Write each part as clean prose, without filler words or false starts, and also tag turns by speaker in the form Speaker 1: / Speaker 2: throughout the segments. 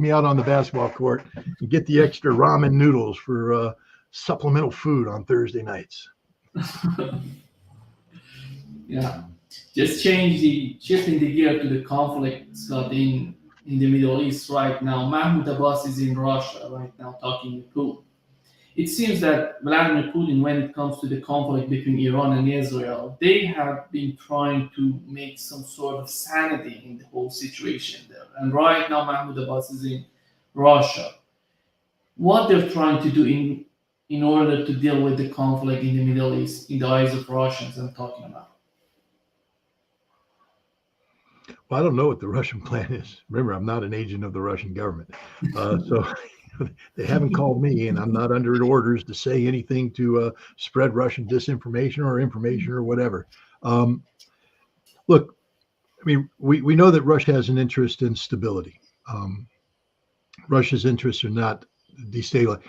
Speaker 1: me out on the basketball court and get the extra ramen noodles for supplemental food on Thursday nights.
Speaker 2: Yeah, just shifting the gear to the conflict, Scott, in the Middle East right now. Mahmoud Abbas is in Russia right now talking with Putin. It seems that Vladimir Putin, when it comes to the conflict between Iran and Israel, they have been trying to make some sort of sanity in the whole situation there. And right now, Mahmoud Abbas is in Russia. What they're trying to do in order to deal with the conflict in the Middle East, in the eyes of Russians, I'm talking about.
Speaker 1: Well, I don't know what the Russian plan is. Remember, I'm not an agent of the Russian government. So they haven't called me, and I'm not under orders to say anything to spread Russian disinformation or information or whatever. Look, I mean, we know that Russia has an interest in stability. Russia's interests are not destabilizing.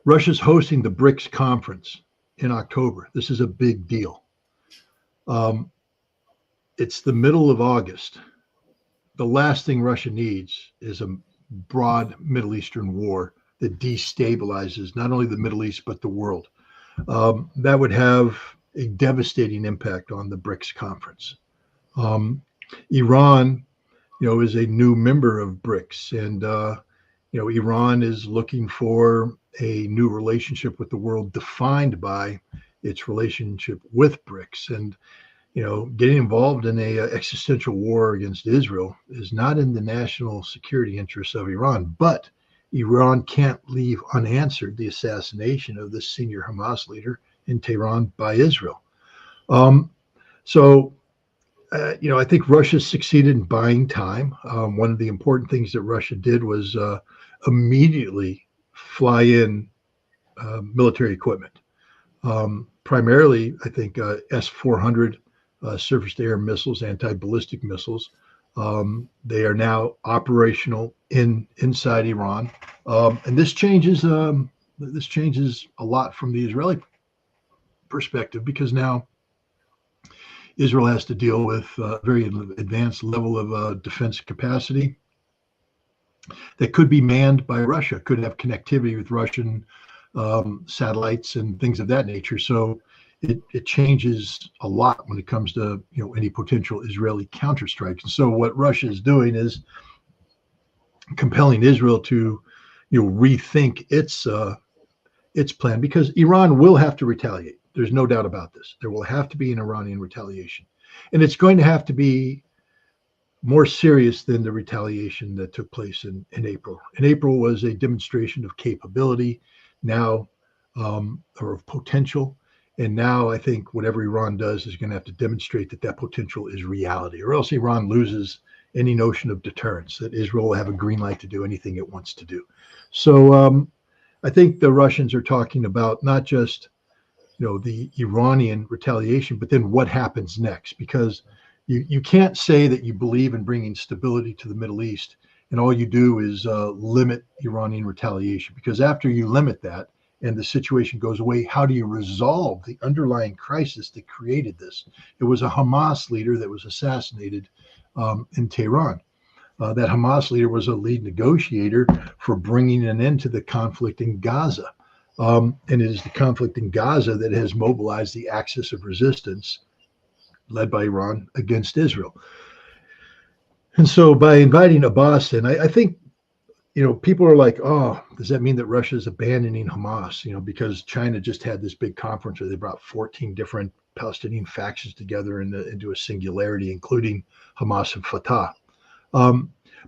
Speaker 1: Russia's hosting the BRICS conference in October. This is a big deal. It's the middle of August. The last thing Russia needs is a broad Middle Eastern war that destabilizes not only the Middle East, but the world. That would have a devastating impact on the BRICS conference. Iran, is a new member of BRICS, and Iran is looking for a new relationship with the world defined by its relationship with BRICS. And getting involved in a existential war against Israel is not in the national security interests of Iran, but Iran can't leave unanswered the assassination of the senior Hamas leader in Tehran by Israel. I think Russia succeeded in buying time. One of the important things that Russia did was immediately fly in military equipment. Primarily, I think S-400 surface-to-air missiles, anti-ballistic missiles. They are now operational inside Iran, and this changes a lot from the Israeli perspective, because now Israel has to deal with a very advanced level of defense capacity that could be manned by Russia, could have connectivity with Russian satellites and things of that nature. So it changes a lot when it comes to any potential Israeli counterstrikes. And so what Russia is doing is compelling Israel to rethink its plan, because Iran will have to retaliate. There's no doubt about this. There will have to be an Iranian retaliation, and it's going to have to be more serious than the retaliation that took place in April. In April was a demonstration of capability, now or of potential. And now I think whatever Iran does is going to have to demonstrate that potential is reality, or else Iran loses any notion of deterrence, that Israel will have a green light to do anything it wants to do. So I think the Russians are talking about not just the Iranian retaliation, but then what happens next, because you can't say that you believe in bringing stability to the Middle East and all you do is limit Iranian retaliation, because after you limit that and the situation goes away, how do you resolve the underlying crisis that created this? It was a Hamas leader that was assassinated in Tehran. That Hamas leader was a lead negotiator for bringing an end to the conflict in Gaza. And it is the conflict in Gaza that has mobilized the axis of resistance led by Iran against Israel. And so by inviting Abbas in, I think, people are like, oh, does that mean that Russia is abandoning Hamas? Because China just had this big conference where they brought 14 different Palestinian factions together into a singularity, including Hamas and Fatah.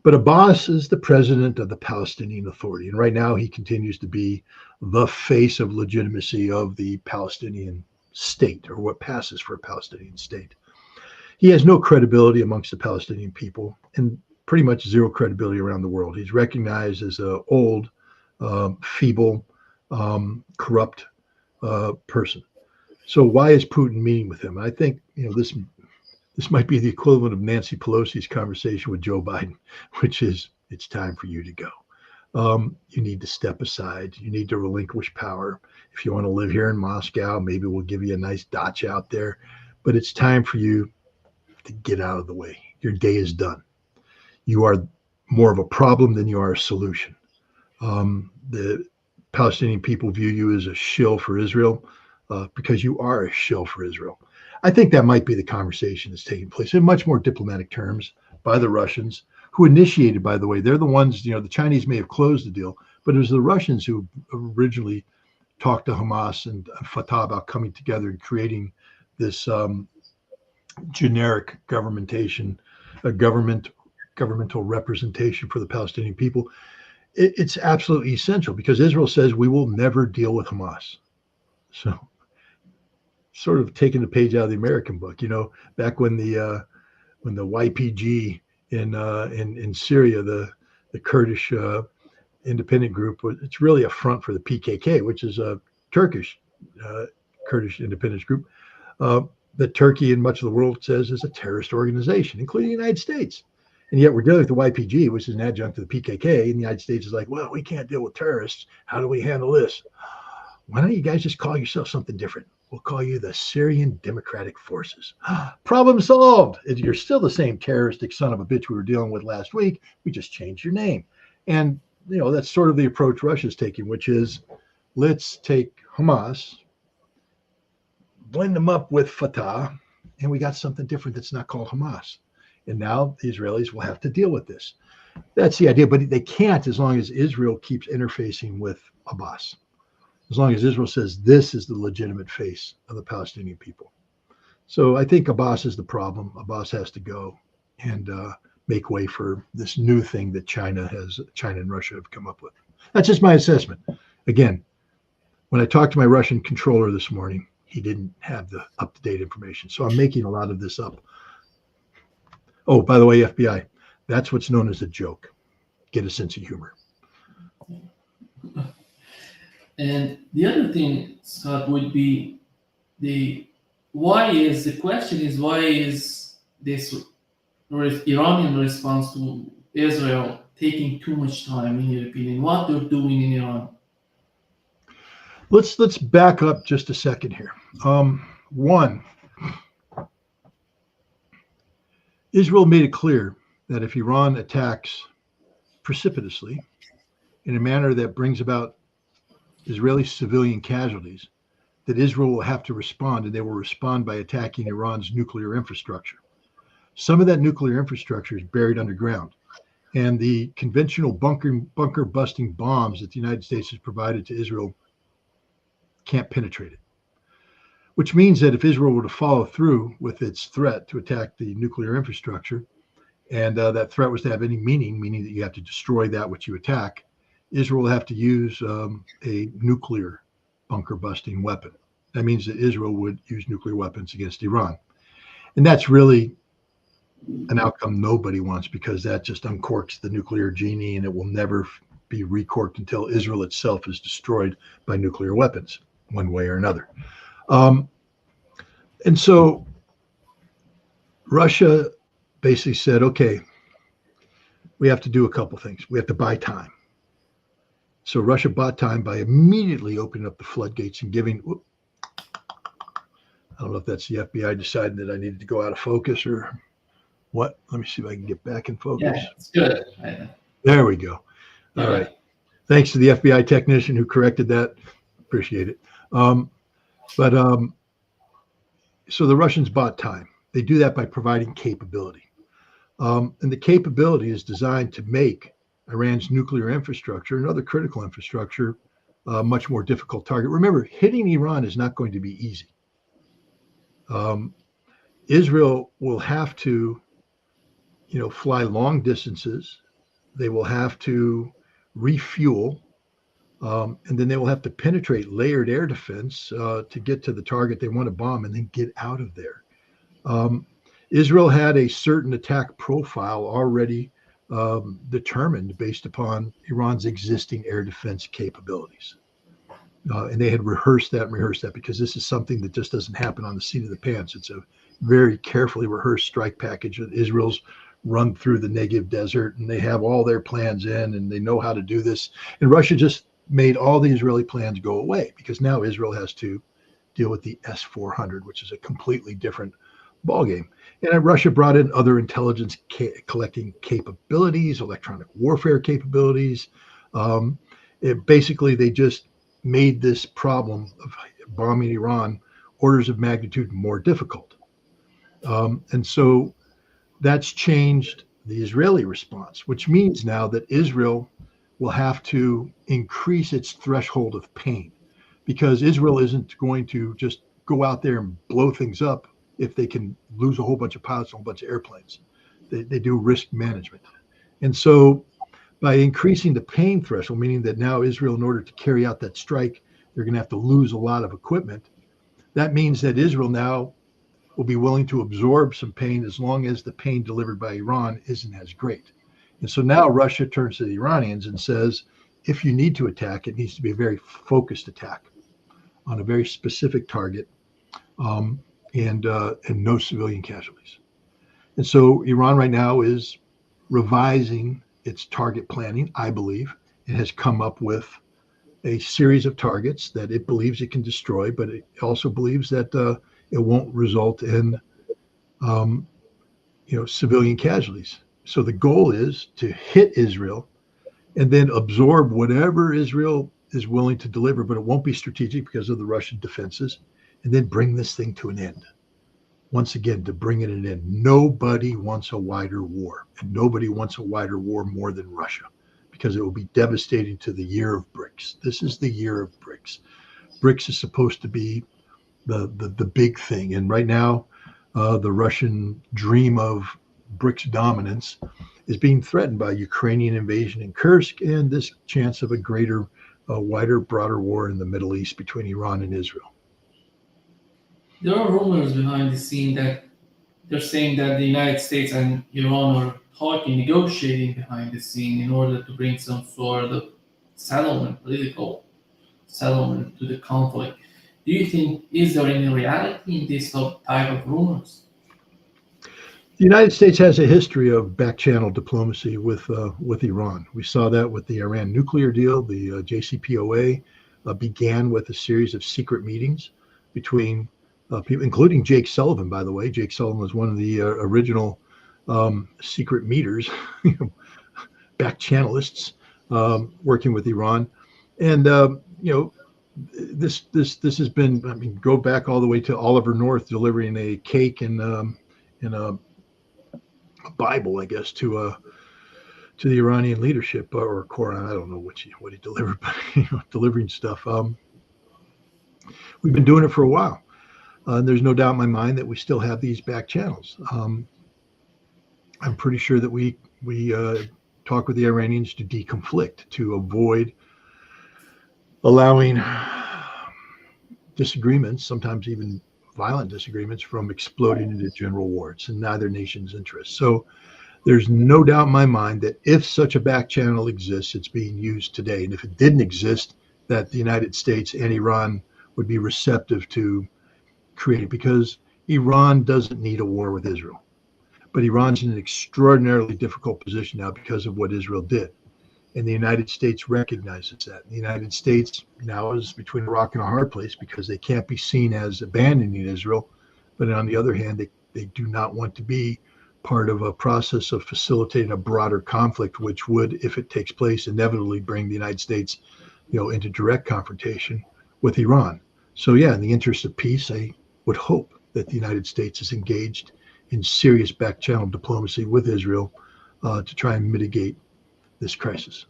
Speaker 1: But Abbas is the president of the Palestinian Authority. And right now he continues to be the face of legitimacy of the Palestinian state, or what passes for a Palestinian state. He has no credibility amongst the Palestinian people and pretty much zero credibility around the world. He's recognized as an old, feeble, corrupt person. So why is Putin meeting with him? I think this might be the equivalent of Nancy Pelosi's conversation with Joe Biden, which is, it's time for you to go. You need to step aside. You need to relinquish power. If you want to live here in Moscow, maybe we'll give you a nice dacha out there, but it's time for you to get out of the way. Your day is done. You are more of a problem than you are a solution. The Palestinian people view you as a shill for Israel because you are a shill for Israel. I think that might be the conversation that's taking place in much more diplomatic terms by the Russians, who initiated, by the way, they're the ones, the Chinese may have closed the deal, but it was the Russians who originally talked to Hamas and Fatah about coming together and creating this generic governmental representation for the Palestinian people. It's absolutely essential because Israel says we will never deal with Hamas. So sort of taking the page out of the American book, back when the YPG in Syria, the Kurdish independent group, it's really a front for the PKK, which is a Turkish Kurdish independence group that Turkey and much of the world says is a terrorist organization, including the United States. And yet we're dealing with the YPG, which is an adjunct to the PKK. And the United States is like, well, we can't deal with terrorists. How do we handle this? Why don't you guys just call yourself something different? We'll call you the Syrian Democratic Forces. Problem solved. You're still the same terroristic son of a bitch we were dealing with last week. We just changed your name. And, that's sort of the approach Russia's taking, which is let's take Hamas, blend them up with Fatah, and we got something different that's not called Hamas. And now the Israelis will have to deal with this. That's the idea, but they can't as long as Israel keeps interfacing with Abbas. As long as Israel says this is the legitimate face of the Palestinian people. So I think Abbas is the problem. Abbas has to go and make way for this new thing that China and Russia have come up with. That's just my assessment. Again, when I talked to my Russian controller this morning, he didn't have the up-to-date information. So I'm making a lot of this up. Oh, by the way, FBI, that's what's known as a joke. Get a sense of humor.
Speaker 2: And the other thing, Scott, would be why is this Iranian response to Israel taking too much time, in your opinion? What they're doing in Iran?
Speaker 1: Let's back up just a second here. One, Israel made it clear that if Iran attacks precipitously in a manner that brings about Israeli civilian casualties, that Israel will have to respond, and they will respond by attacking Iran's nuclear infrastructure. Some of that nuclear infrastructure is buried underground, and the conventional bunker busting bombs that the United States has provided to Israel can't penetrate it. Which means that if Israel were to follow through with its threat to attack the nuclear infrastructure, and that threat was to have any meaning that you have to destroy that which you attack, Israel will have to use a nuclear bunker busting weapon. That means that Israel would use nuclear weapons against Iran. And that's really an outcome nobody wants, because that just uncorks the nuclear genie, and it will never be recorked until Israel itself is destroyed by nuclear weapons, one way or another. And so Russia basically said, okay, we have to do a couple things. We have to buy time. So Russia bought time by immediately opening up the floodgates and giving, I don't know if that's the FBI deciding that I needed to go out of focus or what. Let me see if I can get back in focus.
Speaker 2: Yeah, it's good.
Speaker 1: There we go. All right. Thanks to the FBI technician who corrected that. Appreciate it. So the Russians bought time. They do that by providing capability. And the capability is designed to make Iran's nuclear infrastructure and other critical infrastructure a much more difficult target. Remember, hitting Iran is not going to be easy. Israel will have to, fly long distances. They will have to refuel, and then they will have to penetrate layered air defense to get to the target they want to bomb and then get out of there. Israel had a certain attack profile already determined based upon Iran's existing air defense capabilities. And they had rehearsed that because this is something that just doesn't happen on the seat of the pants. It's a very carefully rehearsed strike package that Israel's run through the Negev desert, and they have all their plans in, and they know how to do this. And Russia just made all the Israeli plans go away because now Israel has to deal with the S-400, which is a completely different ballgame. And Russia brought in other intelligence collecting capabilities, electronic warfare capabilities. Basically, they just made this problem of bombing Iran orders of magnitude more difficult. And so that's changed the Israeli response, which means now that Israel will have to increase its threshold of pain, because Israel isn't going to just go out there and blow things up if they can lose a whole bunch of pilots and a whole bunch of airplanes. They do risk management. And so by increasing the pain threshold, meaning that now Israel, in order to carry out that strike, they're going to have to lose a lot of equipment. That means that Israel now will be willing to absorb some pain as long as the pain delivered by Iran isn't as great. And so now Russia turns to the Iranians and says, if you need to attack, it needs to be a very focused attack on a very specific target, and no civilian casualties. And so Iran right now is revising its target planning, I believe. It has come up with a series of targets that it believes it can destroy, but it also believes that it won't result in civilian casualties. So the goal is to hit Israel and then absorb whatever Israel is willing to deliver, but it won't be strategic because of the Russian defenses, and then bring this thing to an end. Once again, to bring it an end. Nobody wants a wider war, and nobody wants a wider war more than Russia, because it will be devastating to the year of BRICS. This is the year of BRICS. BRICS is supposed to be the big thing, and right now, the Russian dream of BRICS dominance is being threatened by Ukrainian invasion in Kursk and this chance of a greater, wider, broader war in the Middle East between Iran and Israel.
Speaker 2: There are rumors behind the scene that they're saying that the United States and Iran are talking, negotiating behind the scene in order to bring some sort of settlement, political settlement to the conflict. Do you think, is there any reality in this type of rumors?
Speaker 1: The United States has a history of back-channel diplomacy with Iran. We saw that with the Iran nuclear deal. The JCPOA began with a series of secret meetings between people, including Jake Sullivan, by the way. Jake Sullivan was one of the original secret meters, back-channelists working with Iran. And, this has been, I mean, go back all the way to Oliver North delivering a cake and a Bible, I guess, to the Iranian leadership, or Quran. I don't know what he delivered, but delivering stuff. We've been doing it for a while. There's no doubt in my mind that we still have these back channels. I'm pretty sure that we talk with the Iranians to deconflict, to avoid allowing disagreements, sometimes even violent disagreements, from exploding into general war. It's in neither nation's interest. So there's no doubt in my mind that if such a back channel exists, it's being used today. And if it didn't exist, that the United States and Iran would be receptive to create it, because Iran doesn't need a war with Israel. But Iran's in an extraordinarily difficult position now because of what Israel did. And the United States recognizes that. The United States now is between a rock and a hard place, because they can't be seen as abandoning Israel. But on the other hand, they do not want to be part of a process of facilitating a broader conflict, which would, if it takes place, inevitably bring the United States, into direct confrontation with Iran. So yeah, in the interest of peace, I would hope that the United States is engaged in serious back-channel diplomacy with Israel to try and mitigate this crisis.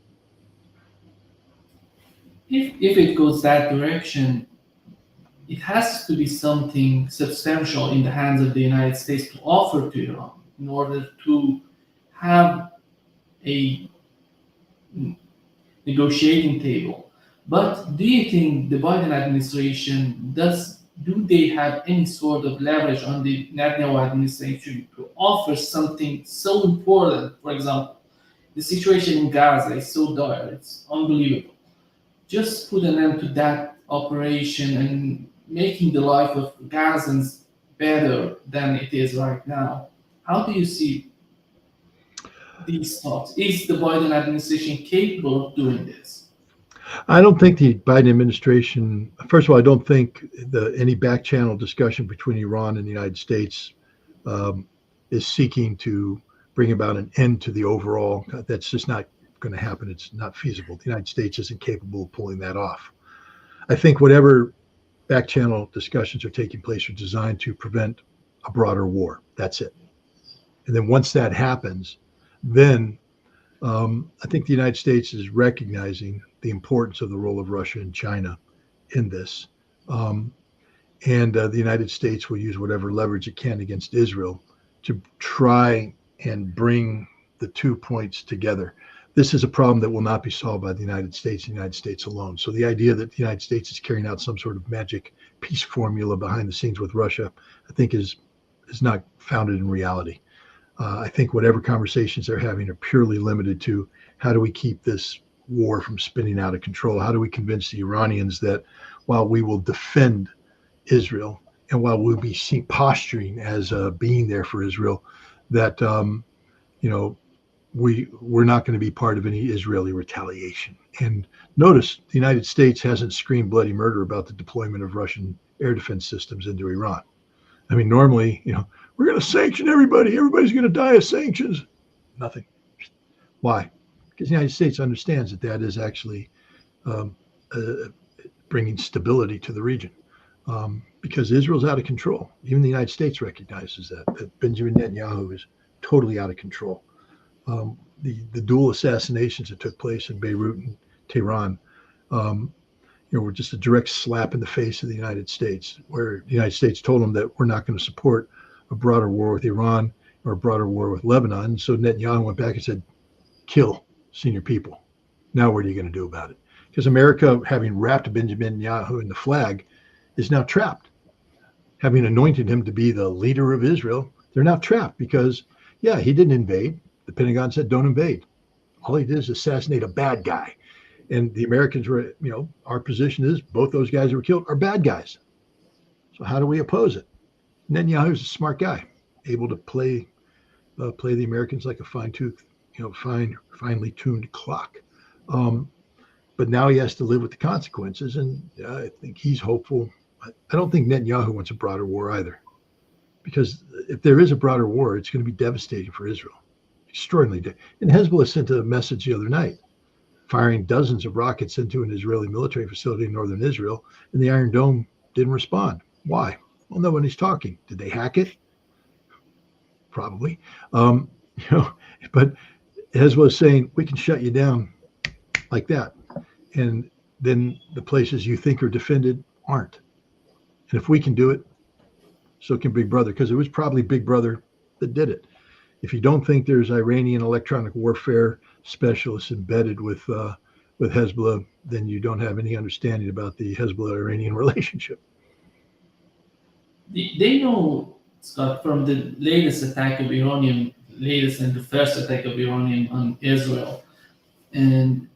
Speaker 2: If it goes that direction, it has to be something substantial in the hands of the United States to offer to Iran in order to have a negotiating table. But do you think the Biden administration do they have any sort of leverage on the Netanyahu administration to offer something so important? For example, the situation in Gaza is so dire, it's unbelievable. Just put an end to that operation and making the life of Gazans better than it is right now. How do you see these thoughts? Is the Biden administration capable of doing this?
Speaker 1: I don't think the Biden administration, first of all, I don't think any back channel discussion between Iran and the United States is seeking to bring about an end to the overall. That's just not going to happen. It's not feasible. The United States isn't capable of pulling that off. I think whatever back channel discussions are taking place are designed to prevent a broader war. That's it. And then once that happens, then I think the United States is recognizing the importance of the role of Russia and China in this. And the United States will use whatever leverage it can against Israel to try and bring the 2 points together. This is a problem that will not be solved by the United States and the United States alone. So the idea that the United States is carrying out some sort of magic peace formula behind the scenes with Russia, I think is not founded in reality. I think whatever conversations they're having are purely limited to how do we keep this war from spinning out of control? How do we convince the Iranians that while we will defend Israel and while we'll be seen posturing as being there for Israel, that we're not going to be part of any Israeli retaliation. And notice the United States hasn't screamed bloody murder about the deployment of Russian air defense systems into Iran. I mean, normally, we're going to sanction everybody. Everybody's going to die of sanctions. Nothing. Why? Because the United States understands that is actually bringing stability to the region. Because Israel's out of control. Even the United States recognizes that Benjamin Netanyahu is totally out of control. The dual assassinations that took place in Beirut and Tehran, were just a direct slap in the face of the United States, where the United States told them that we're not going to support a broader war with Iran or a broader war with Lebanon. So Netanyahu went back and said, kill senior people. Now what are you going to do about it? Because America, having wrapped Benjamin Netanyahu in the flag, is now trapped. Having anointed him to be the leader of Israel, they're now trapped because, he didn't invade. The Pentagon said, don't invade. All he did is assassinate a bad guy. And the Americans were, our position is both those guys who were killed are bad guys. So how do we oppose it? Netanyahu's a smart guy, able to play the Americans like a finely tuned clock. But now he has to live with the consequences. And I think he's hopeful. I don't think Netanyahu wants a broader war either. Because if there is a broader war, it's going to be devastating for Israel. Extraordinarily. And Hezbollah sent a message the other night, firing dozens of rockets into an Israeli military facility in northern Israel, and the Iron Dome didn't respond. Why? Well, nobody's talking. Did they hack it? Probably. But Hezbollah is saying, we can shut you down like that. And then the places you think are defended aren't. And if we can do it, so can Big Brother, because it was probably Big Brother that did it. If you don't think there's Iranian electronic warfare specialists embedded with Hezbollah, then you don't have any understanding about the Hezbollah-Iranian relationship.
Speaker 2: They know, Scott, from the latest attack of Iranian, latest and the first attack of Iranian on Israel, and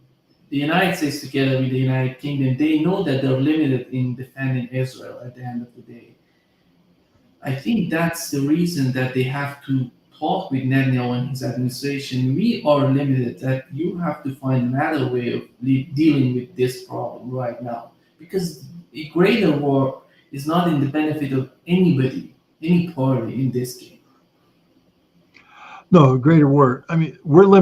Speaker 2: the United States together with the United Kingdom, they know that they're limited in defending Israel at the end of the day. I think that's the reason that they have to talk with Netanyahu and his administration. We are limited, that you have to find another way of dealing with this problem right now. Because a greater war is not in the benefit of anybody, any party in this game.
Speaker 1: No, a greater war. I mean, we're limited.